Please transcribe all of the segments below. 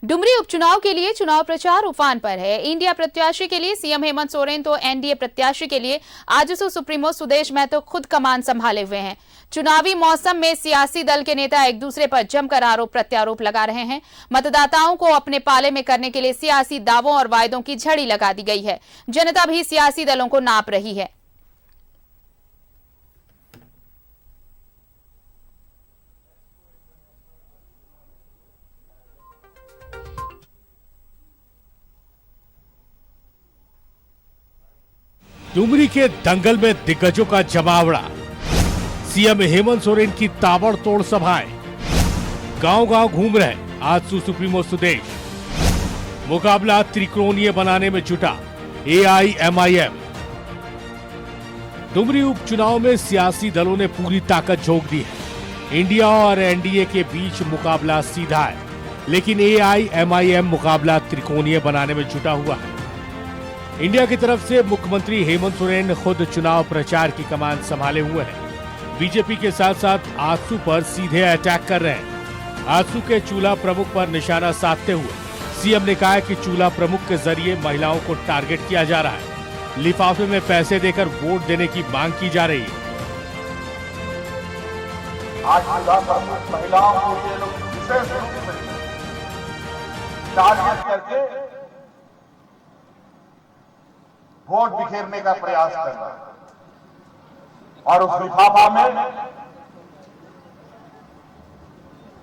डुमरी उपचुनाव के लिए चुनाव प्रचार उफान पर है। इंडिया प्रत्याशी के लिए सीएम हेमंत सोरेन तो एनडीए प्रत्याशी के लिए आजसू सुप्रीमो सुदेश महतो खुद कमान संभाले हुए हैं। चुनावी मौसम में सियासी दल के नेता एक दूसरे पर जमकर आरोप प्रत्यारोप लगा रहे हैं। मतदाताओं को अपने पाले में करने के लिए सियासी दावों और वायदों की झड़ी लगा दी गई है। जनता भी सियासी दलों को नाप रही है। डुमरी के दंगल में दिग्गजों का जमावड़ा, सीएम हेमंत सोरेन की ताबड़तोड़ सभाएं, गांव-गांव घूम रहे आजसू सुप्रीमो सुदेश, मुकाबला त्रिकोणीय बनाने में जुटा एआईएमआईएम। डुमरी उपचुनाव में सियासी दलों ने पूरी ताकत झोंक दी है। इंडिया और एनडीए के बीच मुकाबला सीधा है, लेकिन एआईएमआईएम मुकाबला त्रिकोणीय बनाने में जुटा हुआ है। इंडिया की तरफ से मुख्यमंत्री हेमंत सोरेन खुद चुनाव प्रचार की कमान संभाले हुए हैं। बीजेपी के साथ साथ आजसू पर सीधे अटैक कर रहे हैं। आजसू के चूल्हा प्रमुख पर निशाना साधते हुए सीएम ने कहा कि चूल्हा प्रमुख के जरिए महिलाओं को टारगेट किया जा रहा है। लिफाफे में पैसे देकर वोट देने की मांग की जा रही है। आज महिलाओं को ये लोग विशेष रूप से टारगेट करके वोट बिखेरने का प्रयास कर रहा है और उस लिफाफा में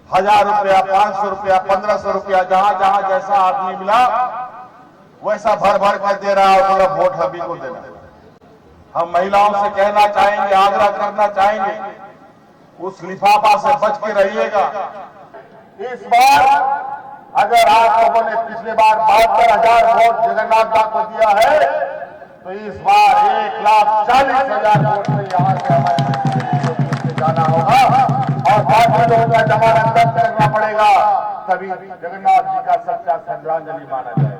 1000 रुपया, 500 रुपया, 1500 रुपया, जहां जहां जैसा आदमी मिला वैसा भर भर कर दे रहा है और वोट हम ही को देना। हम महिलाओं से कहना चाहेंगे, आग्रह करना चाहेंगे, उस लिफाफा से बच के रहिएगा। इस बार अगर आप लोगों ने पिछले बार 72,000 वोट जगन्नाथ दास को दिया है तो इस बार 1,40,000 वोट से यहाँ से हमारे जाना होगा और बाकी लोगों का जमानत रद्द करना पड़ेगा, तभी जगन्नाथ जी का सच्चा श्रद्धांजलि माना जाएगा।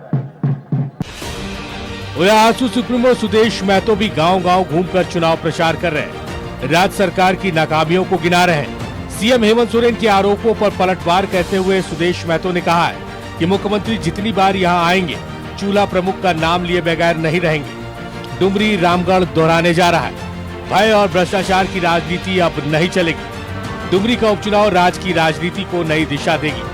आजसू सुप्रीमो सुदेश महतो भी गांव-गांव घूमकर चुनाव प्रचार कर रहे हैं। राज्य सरकार की नाकामियों को गिना रहे हैं। सीएम हेमंत सोरेन के आरोपों पर पलटवार कहते हुए सुदेश महतो ने कहा है कि मुख्यमंत्री जितनी बार यहां आएंगे चूल्हा प्रमुख का नाम लिए बगैर नहीं रहेंगे। डुमरी रामगढ़ दोहराने जा रहा है। भय और भ्रष्टाचार की राजनीति अब नहीं चलेगी। डुमरी का उपचुनाव राज्य की राजनीति को नई दिशा देगी।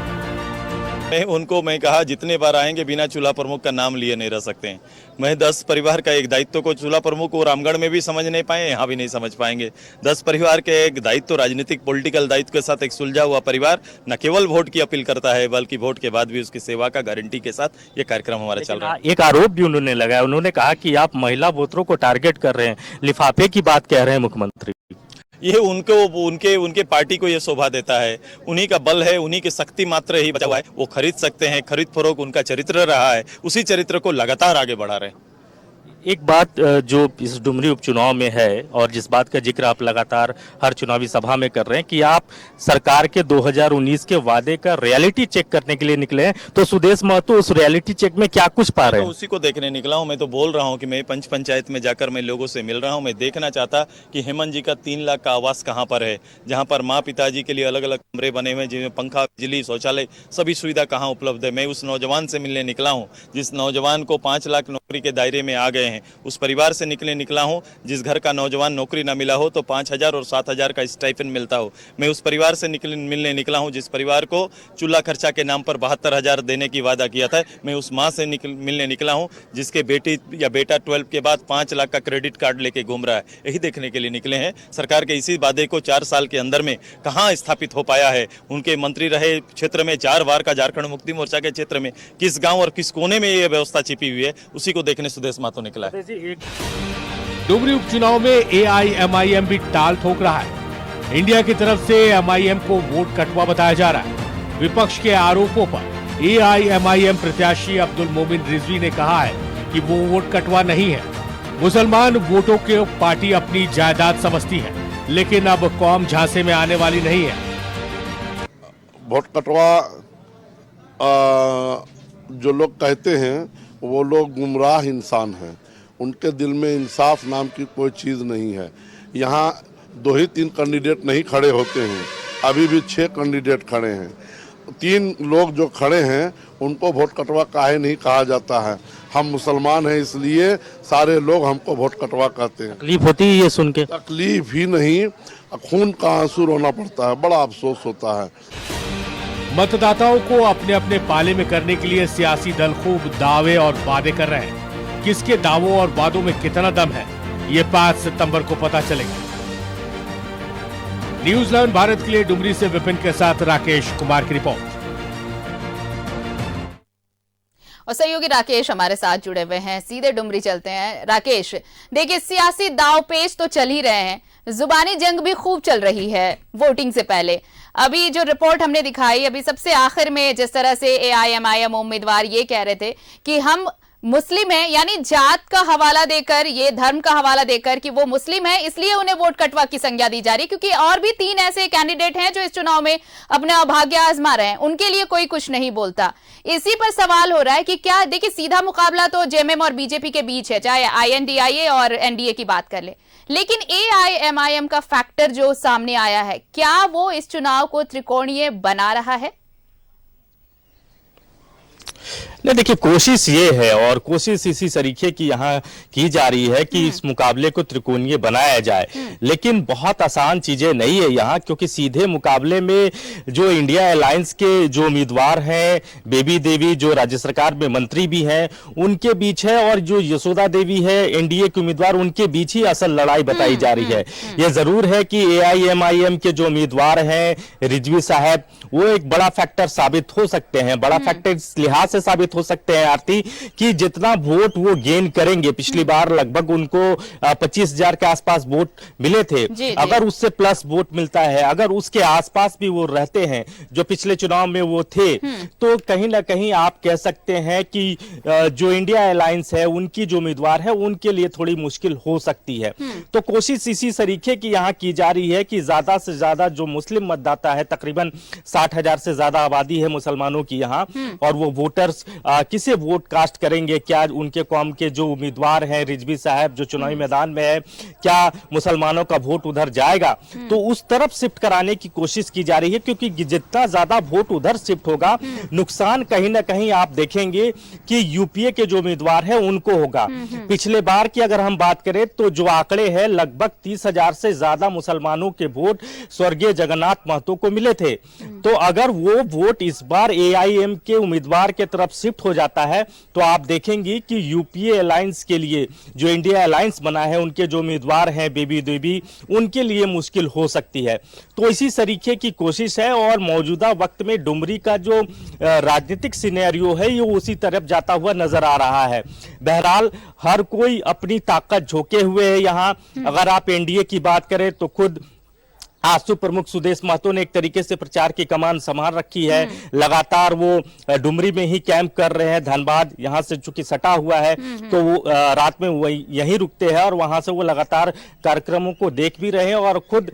मैं कहा जितने बार आएंगे बिना चूल्हा प्रमुख का नाम लिए नहीं रह सकते हैं। मैं 10 परिवार का एक दायित्व को चूल्हा प्रमुख को रामगढ़ में भी समझ नहीं पाए, यहाँ भी नहीं समझ पाएंगे। 10 परिवार के एक दायित्व, राजनीतिक पॉलिटिकल दायित्व के साथ एक सुलझा हुआ परिवार न केवल वोट की अपील करता है बल्कि वोट के बाद भी उसकी सेवा का गारंटी के साथ ये कार्यक्रम हमारा चल रहा है। एक आरोप भी उन्होंने लगाया, उन्होंने कहा कि आप महिला वोटरों को टारगेट कर रहे हैं, लिफाफे की बात कह रहे हैं मुख्यमंत्री। ये उनके पार्टी को ये शोभा देता है, उन्हीं का बल है, उन्हीं की शक्ति मात्र ही बचा हुआ है। वो खरीद सकते हैं, खरीद फरोख्त उनका चरित्र रहा है, उसी चरित्र को लगातार आगे बढ़ा रहे हैं। एक बात जो इस डुमरी उपचुनाव में है और जिस बात का जिक्र आप लगातार हर चुनावी सभा में कर रहे हैं कि आप सरकार के 2019 के वादे का रियलिटी चेक करने के लिए निकले हैं, तो सुदेश महतो उस रियलिटी चेक में क्या कुछ पा रहे हैं? तो उसी को देखने निकला हूं। मैं तो बोल रहा हूं कि मैं पंच पंचायत में जाकर मैं लोगों से मिल रहा हूं। मैं देखना चाहता कि हेमंत जी का 3 लाख का आवास कहां पर है, जहां पर माँ पिताजी के लिए अलग अलग कमरे बने हुए हैं, जिनमें पंखा, बिजली, शौचालय सभी सुविधा कहां उपलब्ध है। मैं उस नौजवान से मिलने निकला हूँ जिस नौजवान को 5 लाख नौकरी के दायरे में आ गए हैं। उस परिवार से निकला हूं जिस घर का नौजवान नौकरी न मिला हो तो 5,000 और 7,000 का स्टाइपेंड मिलता हो। मैं उस परिवार से मिलने निकला हूं जिस परिवार को चूल्हा खर्चा के नाम पर 72,000 देने की वादा किया था। मैं उस मां से मिलने निकला हूं जिसके बेटी या बेटा 12 के बाद 5 लाख का क्रेडिट कार्ड लेके घूम रहा है। यही देखने के लिए निकले हैं सरकार के इसी वादे को 4 साल के अंदर में कहां स्थापित हो पाया है। उनके मंत्री रहे क्षेत्र में 4 बार का झारखंड मुक्ति मोर्चा के क्षेत्र में किस गाँव और किस कोने में ये व्यवस्था छिपी हुई है, उसी को देखने सुदेश महतो निकला है। डुमरी उपचुनाव में एआईएमआईएम भी टाल ठोक रहा है। इंडिया की तरफ से एमआईएम को वोट कटवा बताया जा रहा है। विपक्ष के आरोपों पर एआईएमआईएम प्रत्याशी अब्दुल मोमिन रिजवी ने कहा है कि वो वोट कटवा नहीं है। मुसलमान वोटों को पार्टी अपनी जायदाद समझती है, लेकिन अब कौम झांसे में आने वाली नहीं है। वोट कटवा जो लोग कहते हैं वो लोग गुमराह इंसान हैं। उनके दिल में इंसाफ नाम की कोई चीज़ नहीं है। यहाँ 2 ही 3 कैंडिडेट नहीं खड़े होते हैं, अभी भी 6 कैंडिडेट खड़े हैं। तीन लोग जो खड़े हैं उनको वोट कटवा काहे नहीं कहा जाता है। हम मुसलमान हैं इसलिए सारे लोग हमको वोट कटवा कहते हैं। तकलीफ होती है ये सुन के? तकलीफ ही नहीं, खून का आंसू रोना पड़ता है, बड़ा अफसोस होता है। मतदाताओं को अपने अपने पाले में करने के लिए सियासी दल खूब दावे और वादे कर रहे हैं। किसके दावों और वादों में कितना दम है, ये 5 सितंबर को पता चलेगा। न्यूज़ 11 भारत के लिए डुमरी से विपिन के साथ राकेश कुमार की रिपोर्ट। और सहयोगी राकेश हमारे साथ जुड़े हुए हैं, सीधे डुमरी चलते हैं। राकेश, देखिए सियासी दाव पेच तो चल ही रहे हैं, जुबानी जंग भी खूब चल रही है वोटिंग से पहले। अभी जो रिपोर्ट हमने दिखाई, अभी सबसे आखिर में जिस तरह से AIMIM उम्मीदवार ये कह रहे थे कि हम मुस्लिम है, यानी जात का हवाला देकर, ये धर्म का हवाला देकर कि वो मुस्लिम है इसलिए उन्हें वोट कटवा की संज्ञा दी जा रही, क्योंकि और भी 3 ऐसे कैंडिडेट हैं जो इस चुनाव में अपना भाग्य आजमा रहे हैं, उनके लिए कोई कुछ नहीं बोलता। इसी पर सवाल हो रहा है कि क्या, देखिए सीधा मुकाबला तो JMM और BJP के बीच है, चाहे INDIA और NDA की बात कर ले, लेकिन AIMIM का फैक्टर जो सामने आया है, क्या वो इस चुनाव को त्रिकोणीय बना रहा है? नहीं, देखिए कोशिश ये है और कोशिश इसी तरीके की यहाँ की जा रही है कि इस मुकाबले को त्रिकोणीय बनाया जाए, लेकिन बहुत आसान चीजें नहीं है यहाँ, क्योंकि सीधे मुकाबले में जो इंडिया अलायंस के जो उम्मीदवार हैं, बेबी देवी जो राज्य सरकार में मंत्री भी हैं, उनके बीच है, और जो यशोदा देवी है NDA के उम्मीदवार, उनके बीच ही असल लड़ाई बताई जा रही है। ये जरूर है कि AIMIM के जो उम्मीदवार हैं रिजवी साहब, वो एक बड़ा फैक्टर साबित हो सकते हैं। बड़ा फैक्टर इस लिहाज से साबित हो सकते हैं आरती कि जितना वोट वो गेन करेंगे, पिछली बार लगभग उनको 25,000 के आसपास वोट मिले थे, अगर उससे प्लस वोट मिलता है, अगर उसके आसपास भी वो रहते हैं जो पिछले चुनाव में वो थे, तो कहीं ना कहीं आप कह सकते हैं कि जो इंडिया अलायंस है उनकी जो उम्मीदवार है उनके लिए थोड़ी मुश्किल हो सकती है। तो कोशिश इसी तरीके की यहाँ की जा रही है कि ज्यादा से ज्यादा जो मुस्लिम मतदाता है, तकरीबन 60,000 से ज्यादा आबादी है मुसलमानों की यहाँ, और वो वोटर्स किसे वोट कास्ट करेंगे, क्या उनके कौम के जो उम्मीदवार हैं रिजवी साहब जो चुनावी मैदान में है, क्या मुसलमानों का वोट उधर जाएगा, तो उस तरफ शिफ्ट कराने की कोशिश की जा रही है, क्योंकि जितना ज्यादा वोट उधर शिफ्ट होगा, नुकसान कहीं ना कहीं आप देखेंगे कि UPA के जो उम्मीदवार है उनको होगा। पिछले बार की अगर हम बात करें तो जो आंकड़े हैं, लगभग 30,000 से ज्यादा मुसलमानों के वोट स्वर्गीय जगन्नाथ महतो को मिले थे। तो अगर वो वोट इस बार AIM के उम्मीदवार के तरफ शिफ्ट हो जाता है, तो आप देखेंगे कि UPA अलायंस के लिए, जो इंडिया अलायंस बना है, उनके जो उम्मीदवार हैं बेबी देवी, उनके लिए मुश्किल हो सकती है। तो इसी तरीके की कोशिश है, और मौजूदा वक्त में डुमरी का जो राजनीतिक सिनेरियो है ये उसी तरफ जाता हुआ नजर आ रहा है। बहरहाल हर कोई अपनी ताकत झोंके हुए है यहाँ। अगर आप NDA की बात करें तो खुद आजसू प्रमुख सुदेश महतो ने एक तरीके से प्रचार की कमान संभाल रखी है। लगातार वो डुमरी में ही कैंप कर रहे हैं। धनबाद यहां से चूंकि सटा हुआ है तो वो रात में वो यहीं रुकते हैं और वहां से वो लगातार कार्यक्रमों को देख भी रहे हैं और खुद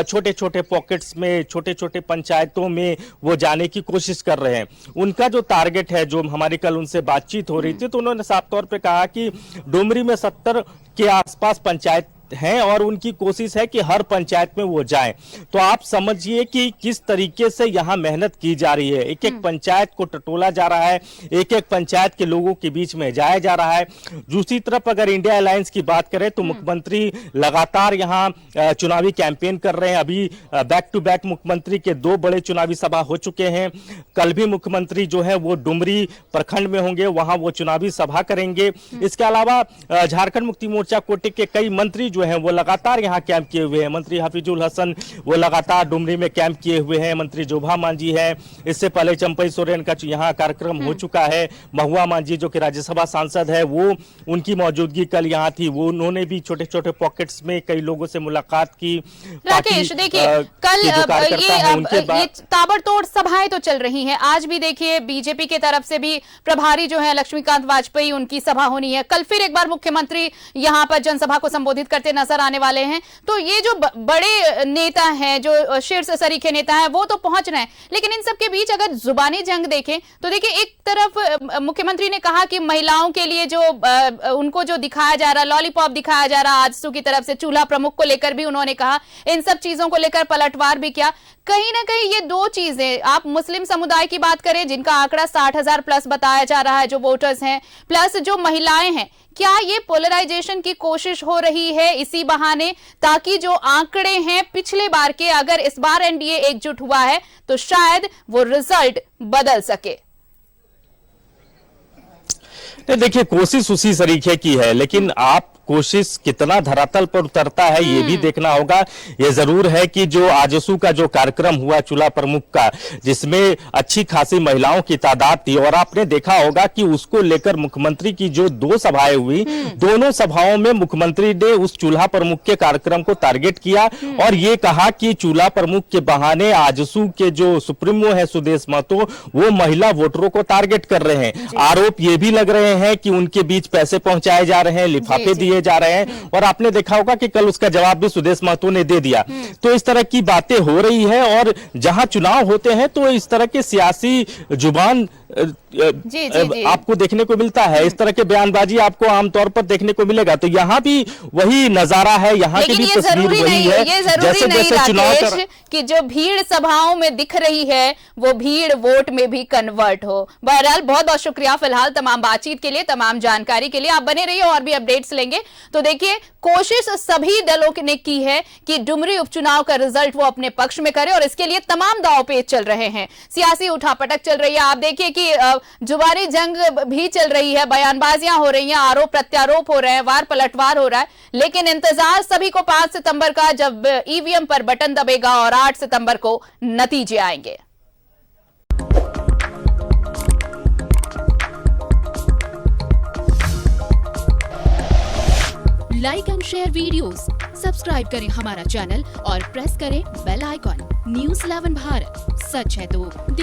छोटे छोटे पॉकेट्स में, छोटे छोटे पंचायतों में वो जाने की कोशिश कर रहे हैं। उनका जो टारगेट है, जो हमारी कल उनसे बातचीत हो रही थी, तो उन्होंने साफ तौर पर कहा कि डुमरी में 70 के आसपास पंचायत हैं और उनकी कोशिश है कि हर पंचायत में वो जाएं। तो आप समझिए कि किस तरीके से यहाँ मेहनत की जा रही है। एक एक पंचायत को टटोला जा रहा है, एक एक पंचायत के लोगों के बीच में जाया जा रहा है। दूसरी तरफ अगर इंडिया अलायंस की बात करें तो मुख्यमंत्री लगातार यहाँ चुनावी कैंपेन कर रहे हैं। अभी बैक टू बैक मुख्यमंत्री के 2 बड़े चुनावी सभा हो चुके हैं। कल भी मुख्यमंत्री जो है वो डुमरी प्रखंड में होंगे, वहां वो चुनावी सभा करेंगे। इसके अलावा झारखंड मुक्ति मोर्चा कोटे के कई मंत्री जो हैं वो लगातार यहाँ कैंप किए हुए हैं। मंत्री हफीजुल हसन वो लगातार डुमरी में कैंप किए हुए हैं। मंत्री जोभा मांझी है, इससे पहले चंपई सोरेन का यहाँ कार्यक्रम हो चुका है। महुआ मांझी जो कि राज्यसभा सांसद है, वो उनकी मौजूदगी कल यहाँ थी। वो उन्होंने भी छोटे छोटे पॉकेट्स में कई लोगों से मुलाकात की। राकेश देखिए, कल ये ताबड़तोड़ सभाएं तो चल रही हैं। आज भी देखिए बीजेपी के तरफ से भी प्रभारी जो है लक्ष्मीकांत वाजपेयी, उनकी सभा होनी है। कल फिर एक बार मुख्यमंत्री यहाँ पर जनसभा को संबोधित करते नजर आने वाले हैं। तो ये जो बड़े नेता हैं, जो शीर्ष सरीखे नेता हैं, वो तो पहुंच रहे हैं, लेकिन इन सब के बीच अगर जुबानी जंग देखें तो देखिए, एक तरफ मुख्यमंत्री ने कहा कि महिलाओं के लिए जो उनको जो दिखाया जा रहा, लॉलीपॉप दिखाया जा रहा आजसू की तरफ से, चूल्हा प्रमुख को लेकर भी उन्होंने कहा, इन सब चीजों को लेकर पलटवार भी किया। कहीं ना कहीं ये दो चीजें, आप मुस्लिम समुदाय की बात करें जिनका आंकड़ा 60,000 प्लस बताया जा रहा है जो वोटर्स हैं, प्लस जो महिलाएं हैं, क्या ये पोलराइजेशन की कोशिश हो रही है इसी बहाने, ताकि जो आंकड़े हैं पिछले बार के, अगर इस बार एनडीए एकजुट हुआ है तो शायद वो रिजल्ट बदल सके? देखिए, कोशिश उसी तरीके की है, लेकिन आप कोशिश कितना धरातल पर उतरता है ये भी देखना होगा। ये जरूर है कि जो आजसू का जो कार्यक्रम हुआ चूल्हा प्रमुख का, जिसमें अच्छी खासी महिलाओं की तादाद थी, और आपने देखा होगा कि उसको लेकर मुख्यमंत्री की जो 2 सभाएं हुई, दोनों सभाओं में मुख्यमंत्री ने उस चूल्हा प्रमुख के कार्यक्रम को टारगेट किया और ये कहा कि चूल्हा प्रमुख के बहाने आजसू के जो सुप्रीमो है सुदेश महतो, वो महिला वोटरों को टारगेट कर रहे हैं। आरोप ये भी लग रहे हैं कि उनके बीच पैसे पहुंचाए जा रहे हैं, लिफाफे दिए जा रहे हैं, और आपने देखा होगा कि कल उसका जवाब भी सुदेश महतो ने दे दिया। तो इस तरह की बातें हो रही है, और जहां चुनाव होते हैं तो इस तरह के सियासी जुबान जी। आपको देखने को मिलता है, इस तरह के बयानबाजी आपको आमतौर पर देखने को मिलेगा। तो यहाँ भी वही नजारा है, यहाँ की भी तस्वीर वही है। ये जरूरी नहीं राकेश कि जो भीड़ सभाओं में दिख रही है वो भीड़ वोट में भी कन्वर्ट हो। बहरहाल बहुत बहुत शुक्रिया फिलहाल तमाम बातचीत के लिए, तमाम जानकारी के लिए। आप बने रहिए, और भी अपडेट्स लेंगे। तो देखिए, कोशिश सभी दलों ने की है कि डुमरी उपचुनाव का रिजल्ट वो अपने पक्ष में करे, और इसके लिए तमाम दांवपेच चल रहे हैं, सियासी उठापटक चल रही है। आप देखिए कि जुबानी जंग भी चल रही है, बयानबाजियां हो रही हैं, आरोप प्रत्यारोप हो रहे हैं, वार पलटवार हो रहा है। लेकिन इंतजार सभी को 5 सितंबर का, जब ईवीएम पर बटन दबेगा और 8 सितंबर को नतीजे आएंगे। Like and share videos, subscribe करें हमारा चैनल और प्रेस करें बेल आइकॉन। न्यूज़ 11 भारत, सच है तो दिखे।